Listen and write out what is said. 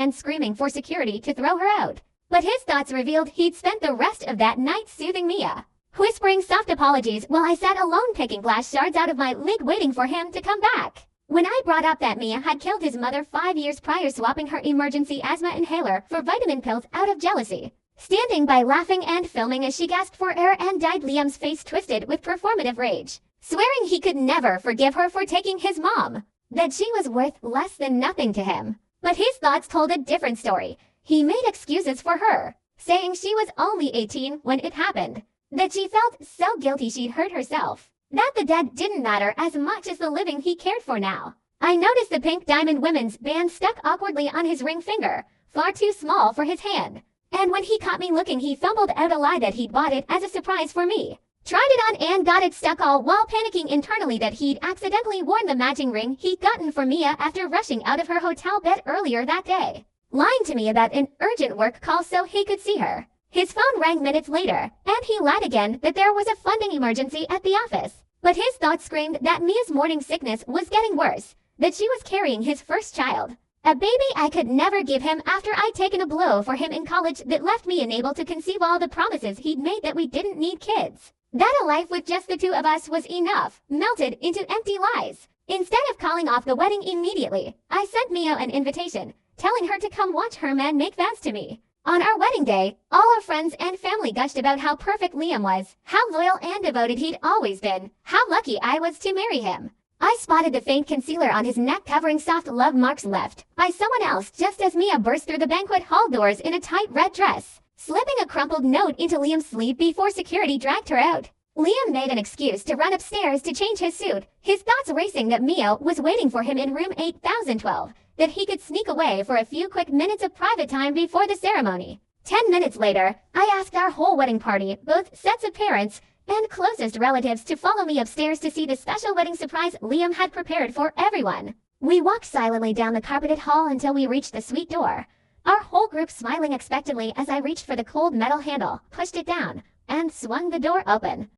and screaming for security to throw her out. But his thoughts revealed he'd spent the rest of that night soothing Mia, whispering soft apologies while I sat alone picking glass shards out of my lid waiting for him to come back. When I brought up that Mia had killed his mother 5 years prior, swapping her emergency asthma inhaler for vitamin pills out of jealousy, standing by laughing and filming as she gasped for air and died, Liam's face twisted with performative rage, swearing he could never forgive her for taking his mom, that she was worth less than nothing to him. But his thoughts told a different story. He made excuses for her, saying she was only 18 when it happened, that she felt so guilty she'd hurt herself, that the dead didn't matter as much as the living he cared for now. I noticed the pink diamond women's band stuck awkwardly on his ring finger, far too small for his hand. And when he caught me looking, he fumbled out a lie that he'd bought it as a surprise for me. Tried it on and got it stuck, all while panicking internally that he'd accidentally worn the matching ring he'd gotten for Mia after rushing out of her hotel bed earlier that day, lying to me about an urgent work call so he could see her. His phone rang minutes later, and he lied again that there was a funding emergency at the office. But his thoughts screamed that Mia's morning sickness was getting worse, that she was carrying his first child, a baby I could never give him after I'd taken a blow for him in college that left me unable to conceive all the promises he'd made that we didn't need kids, that a life with just the two of us was enough, melted into empty lies. Instead of calling off the wedding immediately, I sent Mia an invitation, telling her to come watch her man make vows to me. On our wedding day, all our friends and family gushed about how perfect Liam was, how loyal and devoted he'd always been, how lucky I was to marry him. I spotted the faint concealer on his neck covering soft love marks left by someone else just as Mia burst through the banquet hall doors in a tight red dress, slipping a crumpled note into Liam's sleeve before security dragged her out. Liam made an excuse to run upstairs to change his suit, his thoughts racing that Mia was waiting for him in room 8012. That he could sneak away for a few quick minutes of private time before the ceremony. 10 minutes later, I asked our whole wedding party, both sets of parents and closest relatives, to follow me upstairs to see the special wedding surprise Liam had prepared for everyone. We walked silently down the carpeted hall until we reached the suite door, our whole group smiling expectantly as I reached for the cold metal handle, pushed it down, and swung the door open.